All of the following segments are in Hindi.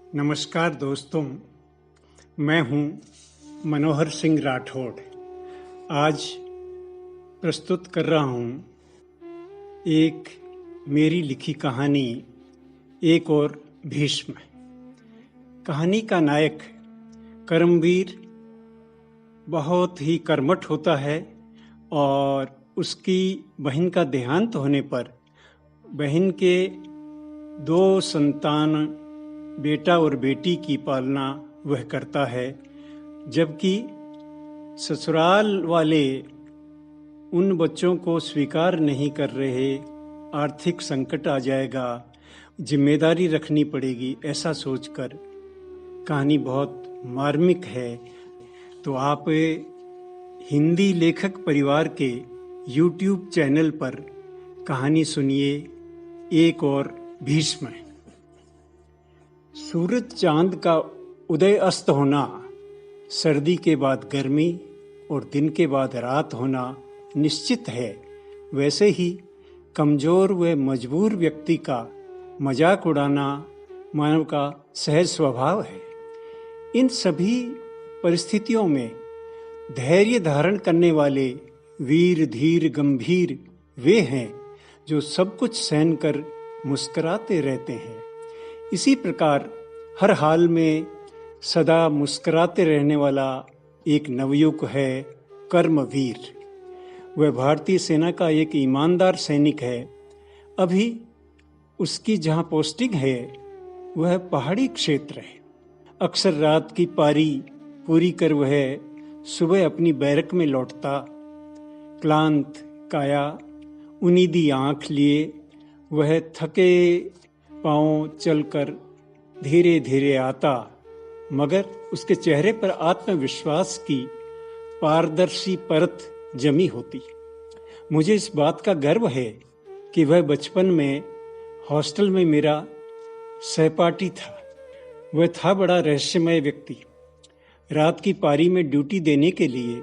नमस्कार दोस्तों, मैं हूं मनोहर सिंह राठौड़। आज प्रस्तुत कर रहा हूं एक मेरी लिखी कहानी, एक और भीष्म। कहानी का नायक कर्मवीर बहुत ही कर्मठ होता है और उसकी बहन का देहांत होने पर बहन के 2 संतान बेटा और बेटी की पालना वह करता है, जबकि ससुराल वाले उन बच्चों को स्वीकार नहीं कर रहे। आर्थिक संकट आ जाएगा, जिम्मेदारी रखनी पड़ेगी, ऐसा सोचकर कहानी बहुत मार्मिक है। तो आप हिंदी लेखक परिवार के YouTube चैनल पर कहानी सुनिए, एक और भीष्म। सूरज चांद का उदय अस्त होना, सर्दी के बाद गर्मी और दिन के बाद रात होना निश्चित है। वैसे ही कमजोर व मजबूर व्यक्ति का मजाक उड़ाना मानव का सहज स्वभाव है। इन सभी परिस्थितियों में धैर्य धारण करने वाले वीर धीर गंभीर वे हैं जो सब कुछ सहन कर मुस्कुराते रहते हैं। इसी प्रकार हर हाल में सदा मुस्कुराते रहने वाला एक नवयुवक है कर्मवीर। वह भारतीय सेना का एक ईमानदार सैनिक है। अभी उसकी जहां पोस्टिंग है वह पहाड़ी क्षेत्र है। अक्सर रात की पारी पूरी कर वह सुबह अपनी बैरक में लौटता। क्लांत काया, उनीदी आंख लिए वह थके पांव चलकर धीरे धीरे आता, मगर उसके चेहरे पर आत्मविश्वास की पारदर्शी परत जमी होती। मुझे इस बात का गर्व है कि वह बचपन में हॉस्टल में मेरा सहपाठी था। वह था बड़ा रहस्यमय व्यक्ति। रात की पारी में ड्यूटी देने के लिए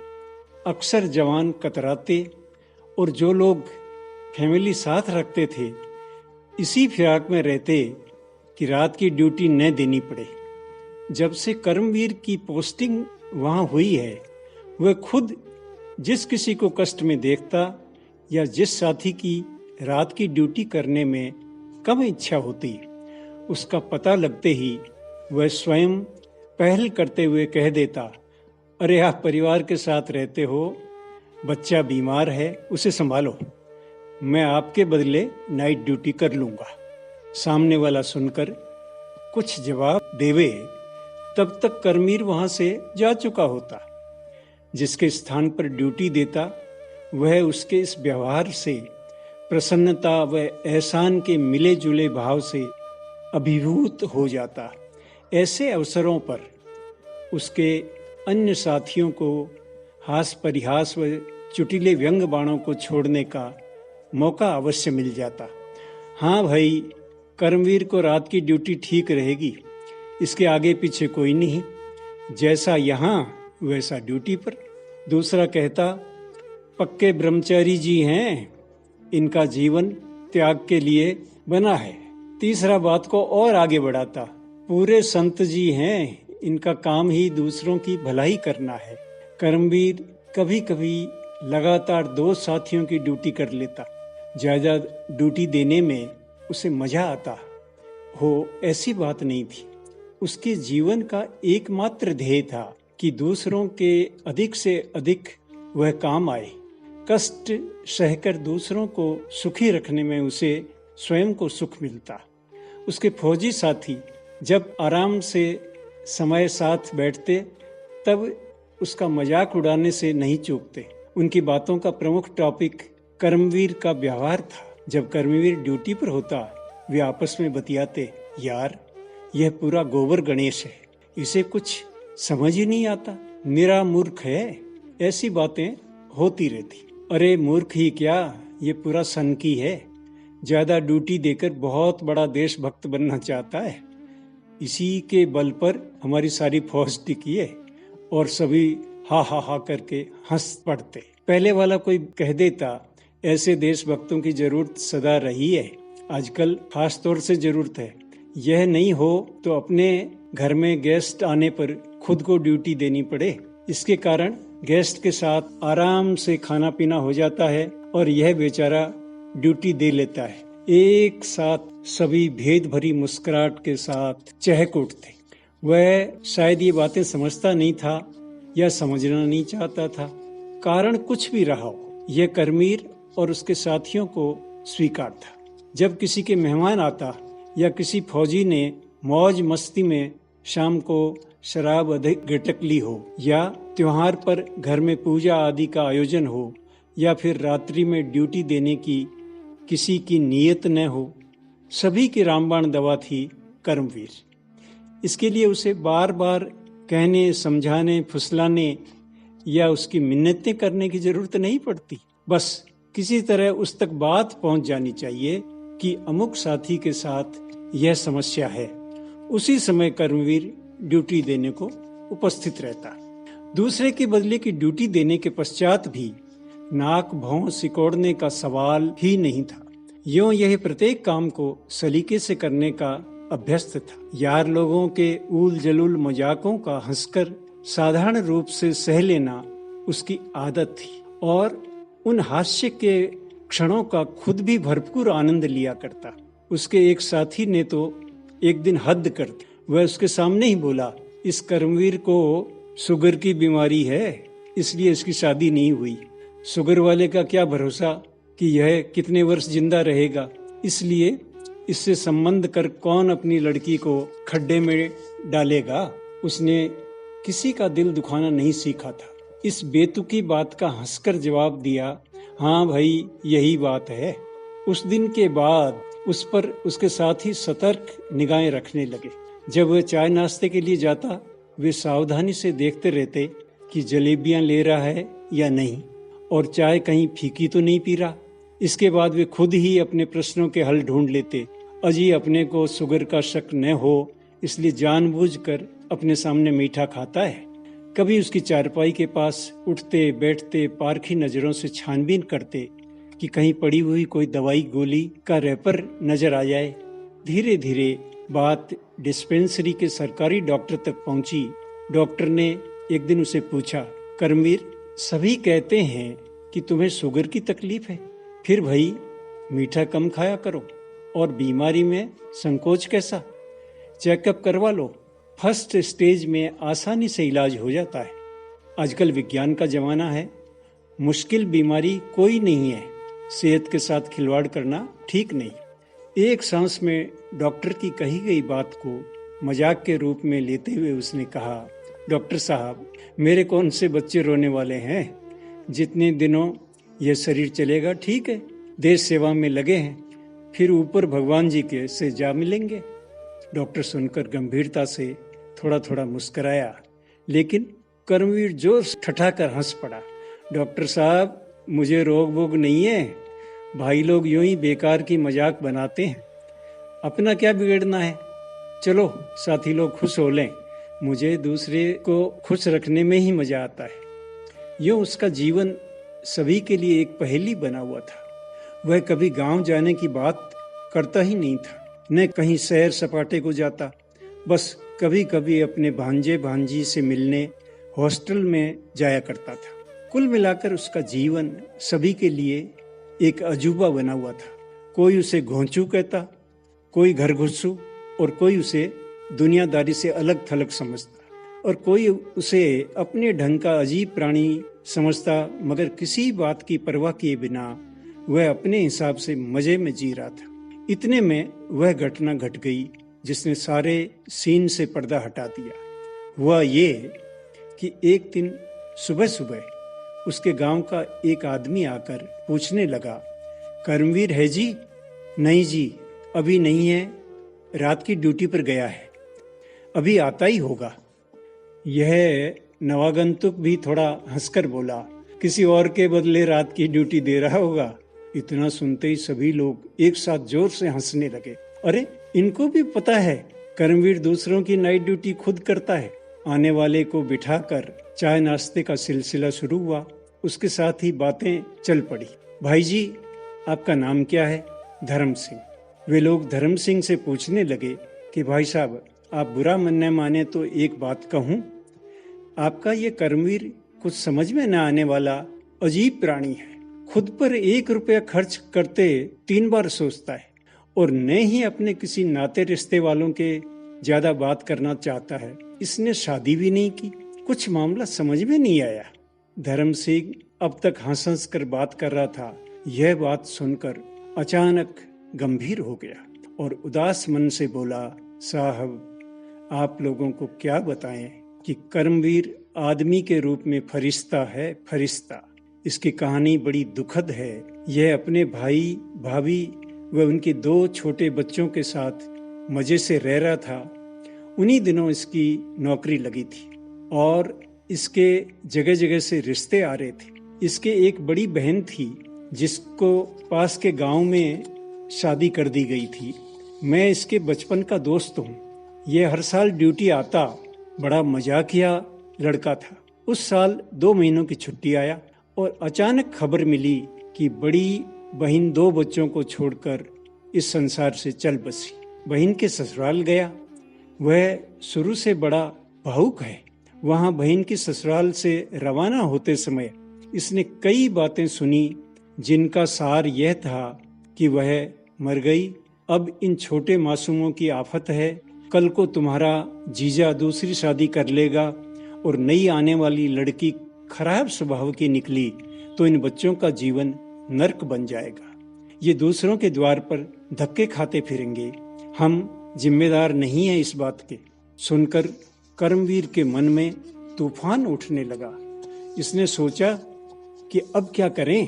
अक्सर जवान कतराते और जो लोग फैमिली साथ रखते थे इसी फिराक में रहते कि रात की ड्यूटी न देनी पड़े। जब से कर्मवीर की पोस्टिंग वहां हुई है, वह खुद जिस किसी को कष्ट में देखता या जिस साथी की रात की ड्यूटी करने में कम इच्छा होती, उसका पता लगते ही वह स्वयं पहल करते हुए कह देता, अरे आप परिवार के साथ रहते हो, बच्चा बीमार है, उसे संभालो, मैं आपके बदले नाइट ड्यूटी कर लूंगा। सामने वाला सुनकर कुछ जवाब देवे तब तक कर्मवीर वहां से जा चुका होता। जिसके स्थान पर ड्यूटी देता वह उसके इस व्यवहार से प्रसन्नता व एहसान के मिले जुले भाव से अभिभूत हो जाता। ऐसे अवसरों पर उसके अन्य साथियों को हास परिहास व चुटीले व्यंग बाणों को छोड़ने का मौका अवश्य मिल जाता। हाँ भाई, कर्मवीर को रात की ड्यूटी ठीक रहेगी, इसके आगे पीछे कोई नहीं, जैसा यहाँ वैसा ड्यूटी पर। दूसरा कहता, पक्के ब्रह्मचारी जी हैं, इनका जीवन त्याग के लिए बना है। तीसरा बात को और आगे बढ़ाता, पूरे संत जी हैं, इनका काम ही दूसरों की भलाई करना है। कर्मवीर कभी कभी लगातार 2 साथियों की ड्यूटी कर लेता। ज्यादा ड्यूटी देने में उसे मजा आता हो ऐसी बात नहीं थी। उसके जीवन का एकमात्र ध्येय था कि दूसरों के अधिक से अधिक वह काम आए। कष्ट सहकर दूसरों को सुखी रखने में उसे स्वयं को सुख मिलता। उसके फौजी साथी जब आराम से समय साथ बैठते तब उसका मजाक उड़ाने से नहीं चूकते। उनकी बातों का प्रमुख टॉपिक कर्मवीर का व्यवहार था। जब कर्मवीर ड्यूटी पर होता वे आपस में बतियाते, यार यह पूरा गोबर गणेश है, इसे कुछ समझ ही नहीं आता, निरा मूर्ख है। ऐसी बातें होती रहती। अरे मूर्ख ही क्या, ये पूरा सनकी है, ज्यादा ड्यूटी देकर बहुत बड़ा देशभक्त बनना चाहता है। इसी के बल पर हमारी सारी फौज टिकी है। और सभी हा हा हा करके हंस पड़ते। पहले वाला कोई कह देता, ऐसे देशभक्तों की जरूरत सदा रही है, आजकल खास तौर से जरूरत है। यह नहीं हो तो अपने घर में गेस्ट आने पर खुद को ड्यूटी देनी पड़े। इसके कारण गेस्ट के साथ आराम से खाना पीना हो जाता है और यह बेचारा ड्यूटी दे लेता है। एक साथ सभी भेद भरी मुस्कुराहट के साथ चहक उठते। वह शायद ये बातें समझता नहीं था या समझना नहीं चाहता था। कारण कुछ भी रहा हो, यह करमीर और उसके साथियों को स्वीकार था। जब किसी के मेहमान आता या किसी फौजी ने मौज मस्ती में शाम को शराब अधिक गटक ली हो, या त्योहार पर घर में पूजा आदि का आयोजन हो, या फिर रात्रि में ड्यूटी देने की किसी की नीयत न हो, सभी की रामबाण दवा थी कर्मवीर। इसके लिए उसे बार बार कहने, समझाने, फुसलाने या उसकी मिन्नतें करने की जरूरत नहीं पड़ती। बस किसी तरह उस तक बात पहुंच जानी चाहिए कि अमुक साथी के साथ यह समस्या है। उसी समय कर्मवीर ड्यूटी देने को उपस्थित रहता। दूसरे के बदले की ड्यूटी देने के पश्चात भी नाक भौं सिकोड़ने का सवाल ही नहीं था। यूं यह प्रत्येक काम को सलीके से करने का अभ्यस्त था। यार लोगों के ऊल जलूल मजाकों का हंसकर साधारण रूप से सह लेना उसकी आदत थी और उन हास्य के क्षणों का खुद भी भरपूर आनंद लिया करता। उसके एक साथी ने तो एक दिन हद कर दी। वह उसके सामने ही बोला, इस कर्मवीर को शुगर की बीमारी है, इसलिए इसकी शादी नहीं हुई। शुगर वाले का क्या भरोसा कि यह कितने वर्ष जिंदा रहेगा, इसलिए इससे संबंध कर कौन अपनी लड़की को खड्डे में डालेगा। उसने किसी का दिल दुखाना नहीं सीखा था। इस बेतुकी बात का हंसकर जवाब दिया, हाँ भाई यही बात है। उस दिन के बाद उस पर उसके साथ ही सतर्क निगाहें रखने लगे। जब वह चाय नाश्ते के लिए जाता, वे सावधानी से देखते रहते कि जलेबियां ले रहा है या नहीं और चाय कहीं फीकी तो नहीं पी रहा। इसके बाद वे खुद ही अपने प्रश्नों के हल ढूंढ लेते। अजी अपने को शुगर का शक न हो इसलिए जानबूझकर अपने सामने मीठा खाता है। कभी उसकी चारपाई के पास उठते बैठते पारखी नजरों से छानबीन करते कि कहीं पड़ी हुई कोई दवाई गोली का रैपर नजर आ जाए। धीरे धीरे बात डिस्पेंसरी के सरकारी डॉक्टर तक पहुंची। डॉक्टर ने एक दिन उसे पूछा, कर्मवीर सभी कहते हैं कि तुम्हें शुगर की तकलीफ है, फिर भाई मीठा कम खाया करो और बीमारी में संकोच कैसा, चेकअप करवा लो, फर्स्ट स्टेज में आसानी से इलाज हो जाता है। आजकल विज्ञान का जमाना है, मुश्किल बीमारी कोई नहीं है, सेहत के साथ खिलवाड़ करना ठीक नहीं। एक सांस में डॉक्टर की कही गई बात को मजाक के रूप में लेते हुए उसने कहा, डॉक्टर साहब मेरे कौन से बच्चे रोने वाले हैं, जितने दिनों यह शरीर चलेगा ठीक है, देश सेवा में लगे हैं, फिर ऊपर भगवान जी के से जा मिलेंगे। डॉक्टर सुनकर गंभीरता से थोड़ा थोड़ा मुस्कराया, लेकिन कर्मवीर जोर से ठठाकर हंस पड़ा। डॉक्टर साहब मुझे रोग वोग नहीं है, भाई लोग यूं ही बेकार की मजाक बनाते हैं, अपना क्या बिगड़ना है, चलो साथी लोग खुश हो लें, मुझे दूसरे को खुश रखने में ही मजा आता है। यूं उसका जीवन सभी के लिए एक पहेली बना हुआ था। वह कभी गांव जाने की बात करता ही नहीं था, न कहीं सैर सपाटे को जाता, बस कभी कभी अपने भांजे भांजी से मिलने हॉस्टल में जाया करता था। कुल मिलाकर उसका जीवन सभी के लिए एक अजूबा बना हुआ था। कोई उसे घोंचू कहता, कोई घर घुस्सू, और कोई उसे दुनियादारी से अलग थलग समझता, और कोई उसे अपने ढंग का अजीब प्राणी समझता। मगर किसी बात की परवाह किए बिना वह अपने हिसाब से मजे में जी रहा था। इतने में वह घटना घट गई जिसने सारे सीन से पर्दा हटा दिया। हुआ ये कि एक दिन सुबह सुबह उसके गांव का एक आदमी आकर पूछने लगा, कर्मवीर है जी? नहीं जी, अभी नहीं है, रात की ड्यूटी पर गया है, अभी आता ही होगा। यह नवागंतुक भी थोड़ा हंसकर बोला, किसी और के बदले रात की ड्यूटी दे रहा होगा। इतना सुनते ही सभी लोग एक साथ जोर से हंसने लगे। अरे इनको भी पता है कर्मवीर दूसरों की नाइट ड्यूटी खुद करता है। आने वाले को बिठाकर चाय नाश्ते का सिलसिला शुरू हुआ। उसके साथ ही बातें चल पड़ी। भाई जी आपका नाम क्या है? धर्म सिंह। वे लोग धर्म सिंह से पूछने लगे कि भाई साहब, आप बुरा न माने तो एक बात कहूं, आपका ये कर्मवीर कुछ समझ में न आने वाला अजीब प्राणी है। खुद पर 1 रुपया खर्च करते 3 बार सोचता है और न ही अपने किसी नाते रिश्ते वालों के ज्यादा बात करना चाहता है। इसने शादी भी नहीं की। कुछ मामला समझ में नहीं आया। धर्म सिंह अब तक हंस हंस कर बात कर रहा था। यह बात सुनकर अचानक गंभीर हो गया और उदास मन से बोला, साहब, आप लोगों को क्या बताएं कि कर्मवीर आदमी के रूप में फरिश्ता है, फरिश्ता। इसकी कहानी बड़ी दुखद है। यह अपने भाई, भाभी व उनके 2 छोटे बच्चों के साथ मजे से रह रहा था। उन्हीं दिनों इसकी नौकरी लगी थी और इसके जगह जगह से रिश्ते आ रहे थे। इसके एक बड़ी बहन थी जिसको पास के गांव में शादी कर दी गई थी। मैं इसके बचपन का दोस्त हूँ। ये हर साल ड्यूटी आता। बड़ा मजाकिया लड़का था। उस साल 2 महीनों की छुट्टी आया और अचानक खबर मिली कि बड़ी बहन 2 बच्चों को छोड़कर इस संसार से चल बसी। बहन के ससुराल गया। वह शुरू से बड़ा भावुक है। वहां बहन के ससुराल से रवाना होते समय इसने कई बातें सुनी जिनका सार यह था कि वह मर गई। अब इन छोटे मासूमों की आफत है। कल को तुम्हारा जीजा दूसरी शादी कर लेगा और नई आने वाली लड़की खराब स्वभाव की निकली तो इन बच्चों का जीवन नर्क बन जाएगा। ये दूसरों के द्वार पर धक्के खाते फिरेंगे। हम जिम्मेदार नहीं है इस बात के। सुनकर कर्मवीर के मन में तूफान उठने लगा। इसने सोचा कि अब क्या करें,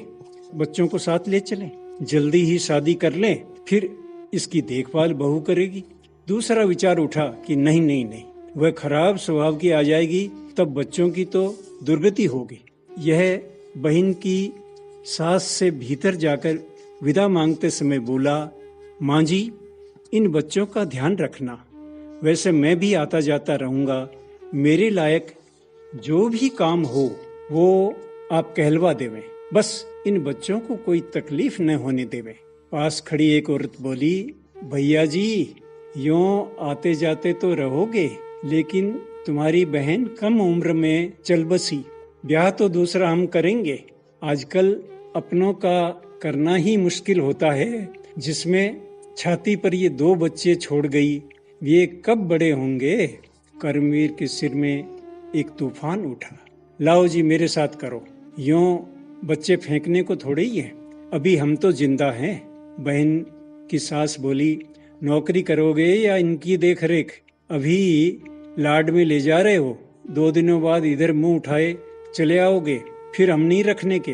बच्चों को साथ ले चलें, जल्दी ही शादी कर लें, फिर इसकी देखभाल बहू करेगी। दूसरा विचार उठा कि नहीं नहीं नहीं, वह खराब स्वभाव की आ जाएगी तब बच्चों की तो दुर्गति होगी। यह बहन की सास से भीतर जाकर विदा मांगते समय बोला, माँ जी, इन बच्चों का ध्यान रखना। वैसे मैं भी आता जाता रहूंगा। मेरे लायक जो भी काम हो वो आप कहलवा देवें। बस इन बच्चों को कोई तकलीफ न होने देवें। पास खड़ी एक औरत बोली, भैया जी, यूं आते जाते तो रहोगे, लेकिन तुम्हारी बहन कम उम्र में चल बसी। ब्याह तो दूसरा हम करेंगे। आजकल अपनों का करना ही मुश्किल होता है। जिसमें छाती पर ये 2 बच्चे छोड़ गई, ये कब बड़े होंगे। कर्मवीर के सिर में एक तूफान उठा। लाओ जी, मेरे साथ करो। यूं बच्चे फेंकने को थोड़े ही है। अभी हम तो जिंदा हैं। बहन की सास बोली, नौकरी करोगे या इनकी देख रेख? अभी लाड में ले जा रहे हो, 2 दिनों बाद इधर मुंह उठाए चले आओगे, फिर हम नहीं रखने के।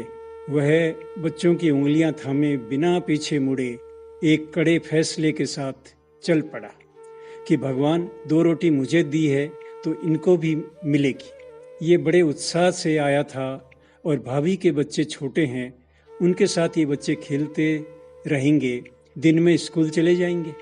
वह बच्चों की उंगलियां थामे बिना पीछे मुड़े एक कड़े फैसले के साथ चल पड़ा कि भगवान 2 रोटी मुझे दी है तो इनको भी मिलेगी। ये बड़े उत्साह से आया था और भाभी के बच्चे छोटे हैं, उनके साथ ये बच्चे खेलते रहेंगे, दिन में स्कूल चले जाएंगे।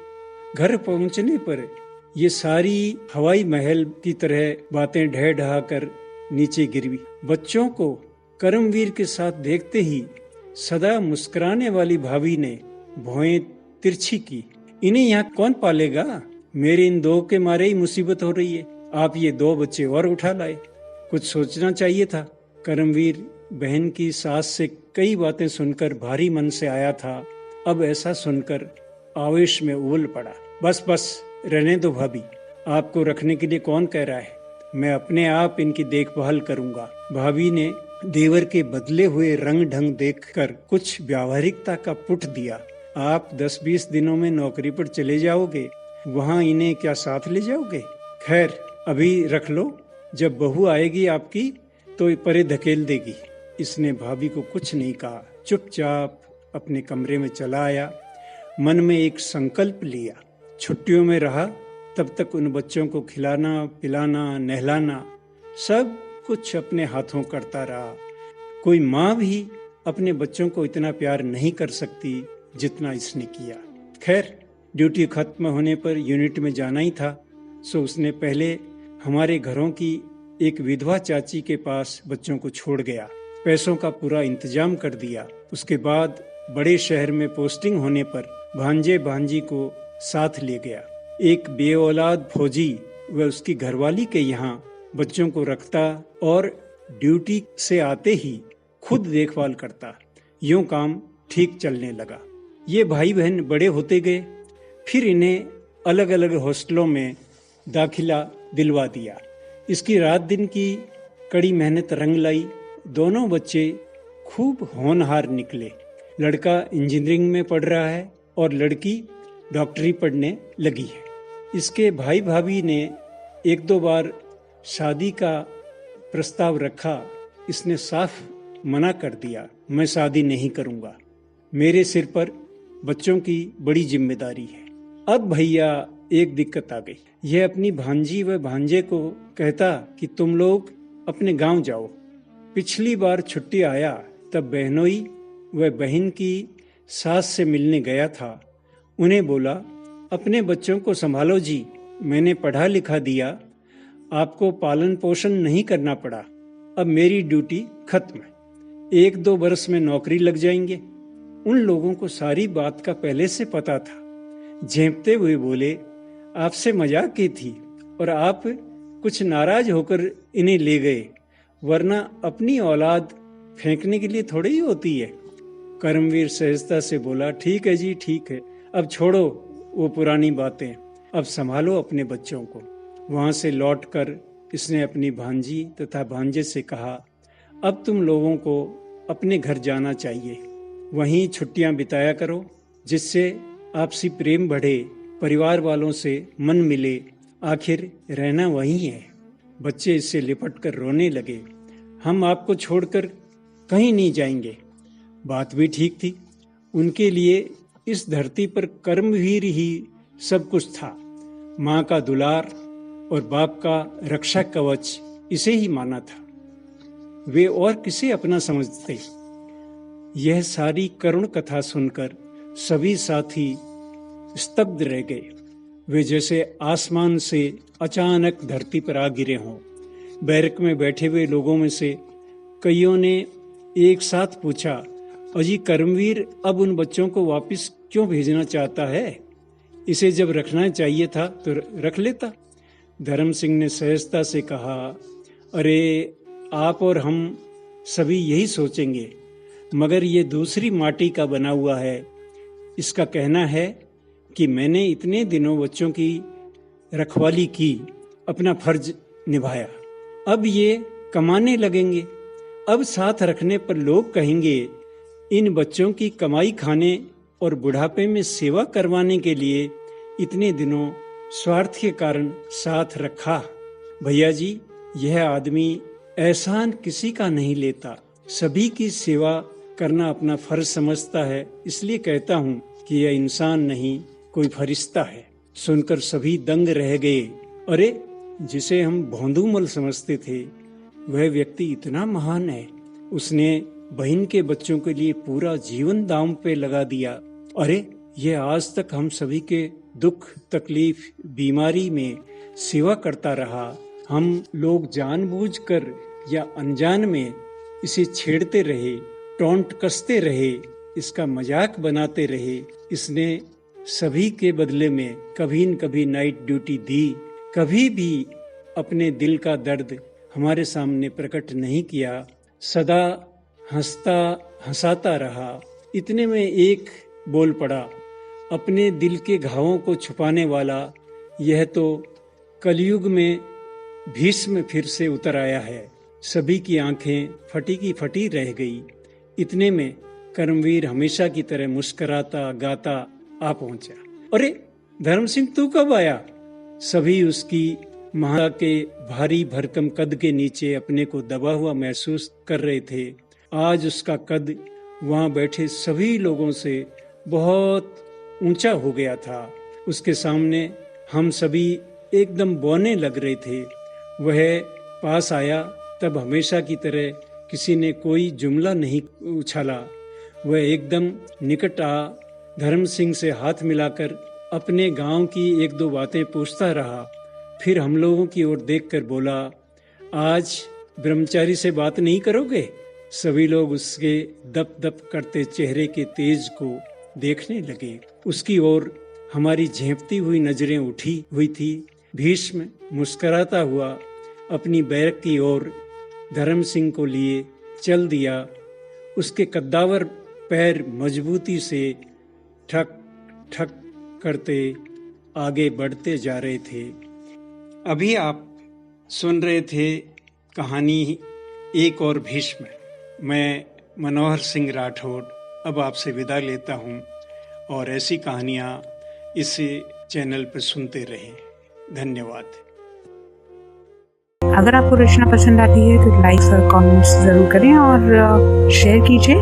घर पहुंचने पर ये सारी हवाई महल की तरह बातें ढह ढहा कर नीचे गिरी। बच्चों को कर्मवीर के साथ देखते ही सदा मुस्कुराने वाली भाभी ने भौएं तिरछी की। इन्हें यहाँ कौन पालेगा? मेरे इन 2 के मारे ही मुसीबत हो रही है। आप ये 2 बच्चे और उठा लाए। कुछ सोचना चाहिए था। कर्मवीर बहन की सास से कई बातें सुनकर भारी मन से आया था। अब ऐसा सुनकर आवेश में उबल पड़ा। बस बस रहने दो भाभी, आपको रखने के लिए कौन कह रहा है? मैं अपने आप इनकी देखभाल करूंगा। भाभी ने देवर के बदले हुए रंग ढंग देखकर कुछ व्यावहारिकता का पुट दिया। आप 10-20 दिनों में नौकरी पर चले जाओगे, वहां इन्हें क्या साथ ले जाओगे? खैर, अभी रख लो, जब बहू आएगी आपकी तो परे धकेल देगी। इसने भाभी को कुछ नहीं कहा, चुपचाप अपने कमरे में चला आया। मन में एक संकल्प लिया, छुट्टियों में रहा तब तक उन बच्चों को खिलाना, पिलाना, नहलाना सब कुछ अपने हाथों करता रहा। कोई माँ भी अपने बच्चों को इतना प्यार नहीं कर सकती जितना इसने किया। खैर, ड्यूटी खत्म होने पर यूनिट में जाना ही था, सो उसने पहले हमारे घरों की एक विधवा चाची के पास बच्चों को छोड़ गया। पैसों का पूरा इंतजाम कर दिया। उसके बाद बड़े शहर में पोस्टिंग होने पर भांजे भांजी को साथ ले गया। एक बेऔलाद फौजी व उसकी घरवाली के यहाँ बच्चों को रखता और ड्यूटी से आते ही खुद देखभाल करता। यूं काम ठीक चलने लगा। ये भाई बहन बड़े होते गए। फिर इन्हें अलग अलग हॉस्टलों में दाखिला दिलवा दिया। इसकी रात दिन की कड़ी मेहनत रंग लाई। दोनों बच्चे खूब होनहार निकले। लड़का इंजीनियरिंग में पढ़ रहा है और लड़की डॉक्टरी पढ़ने लगी है। इसके भाई भाभी ने एक दो बार शादी का प्रस्ताव रखा। इसने साफ मना कर दिया, मैं शादी नहीं करूंगा, मेरे सिर पर बच्चों की बड़ी जिम्मेदारी है। अब भैया एक दिक्कत आ गई। यह अपनी भांजी व भांजे को कहता कि तुम लोग अपने गांव जाओ। पिछली बार छुट्टी आया तब बहनोई व बहन की सास से मिलने गया था। उन्हें बोला, अपने बच्चों को संभालो जी, मैंने पढ़ा लिखा दिया, आपको पालन पोषण नहीं करना पड़ा। अब मेरी ड्यूटी खत्म है, 1-2 बरस में नौकरी लग जाएंगे। उन लोगों को सारी बात का पहले से पता था। झेंपते हुए बोले, आपसे मजाक की थी और आप कुछ नाराज होकर इन्हें ले गए, वरना अपनी औलाद फेंकने के लिए थोड़ी ही होती है। कर्मवीर सहजता से बोला, ठीक है जी, ठीक है, अब छोड़ो वो पुरानी बातें, अब संभालो अपने बच्चों को। वहां से लौटकर इसने अपनी भांजी तथा भांजे से कहा, अब तुम लोगों को अपने घर जाना चाहिए, वहीं छुट्टियां बिताया करो, जिससे आपसी प्रेम बढ़े, परिवार वालों से मन मिले, आखिर रहना वहीं है। बच्चे इससे लिपट कर रोने लगे, हम आपको छोड़कर कहीं नहीं जाएंगे। बात भी ठीक थी। उनके लिए इस धरती पर कर्मवीर ही सब कुछ था। माँ का दुलार और बाप का रक्षा कवच इसे ही माना था। वे और किसे अपना समझते। यह सारी करुण कथा सुनकर सभी साथी स्तब्ध रह गए। वे जैसे आसमान से अचानक धरती पर आ गिरे हों। बैरक में बैठे हुए लोगों में से कईयों ने एक साथ पूछा, अजी कर्मवीर अब उन बच्चों को वापस क्यों भेजना चाहता है? इसे जब रखना चाहिए था तो रख लेता। धर्म सिंह ने सहजता से कहा, अरे आप और हम सभी यही सोचेंगे, मगर ये दूसरी माटी का बना हुआ है। इसका कहना है कि मैंने इतने दिनों बच्चों की रखवाली की, अपना फर्ज निभाया, अब ये कमाने लगेंगे। अब साथ रखने पर लोग कहेंगे, इन बच्चों की कमाई खाने और बुढ़ापे में सेवा करवाने के लिए इतने दिनों स्वार्थ के कारण साथ रखा। भैया जी, यह आदमी एहसान किसी का नहीं लेता, सभी की सेवा करना अपना फर्ज समझता है, इसलिए कहता हूँ कि यह इंसान नहीं कोई फरिश्ता है। सुनकर सभी दंग रह गए। अरे, जिसे हम भोंदूमल समझते थे वह व्यक्ति इतना महान है। उसने बहन के बच्चों के लिए पूरा जीवन दांव पे लगा दिया। अरे, ये आज तक हम सभी के दुख तकलीफ बीमारी में सेवा करता रहा। हम लोग जानबूझकर या अनजान में इसे छेड़ते रहे, टोंट कसते रहे, इसका मजाक बनाते रहे। इसने सभी के बदले में कभी न कभी नाइट ड्यूटी दी, कभी भी अपने दिल का दर्द हमारे सामने प्रकट नहीं किया, सदा हंसता हंसाता रहा। इतने में एक बोल पड़ा, अपने दिल के घावों को छुपाने वाला यह तो कलयुग में भीष्म फिर से उतर आया है। सभी की आंखें फटी की फटी रह गई। इतने में कर्मवीर हमेशा की तरह मुस्कुराता गाता आ पहुंचा। अरे धर्म सिंह, तू कब आया? सभी उसकी मां के भारी भरकम कद के नीचे अपने को दबा हुआ महसूस कर रहे थे। आज उसका कद वहां बैठे सभी लोगों से बहुत ऊंचा हो गया था। उसके सामने हम सभी एकदम बौने लग रहे थे। वह पास आया तब हमेशा की तरह किसी ने कोई जुमला नहीं उछाला। वह एकदम निकट आ धर्म सिंह से हाथ मिलाकर अपने गांव की 1-2 बातें पूछता रहा। फिर हम लोगों की ओर देखकर बोला, आज ब्रह्मचारी से बात नहीं करोगे? सभी लोग उसके दप दप करते चेहरे के तेज को देखने लगे। उसकी ओर हमारी झेंपती हुई नजरें उठी हुई थी। भीष्म मुस्कुराता हुआ अपनी बैरक की ओर धर्म सिंह को लिए चल दिया। उसके कद्दावर पैर मजबूती से ठक ठक करते आगे बढ़ते जा रहे थे। अभी आप सुन रहे थे कहानी एक और भीष्म। मैं मनोहर सिंह राठौड़ अब आपसे विदा लेता हूँ और ऐसी कहानियाँ इस चैनल पर सुनते रहें। धन्यवाद। अगर आपको रचना पसंद आती है तो लाइक और कमेंट्स ज़रूर करें और शेयर कीजिए।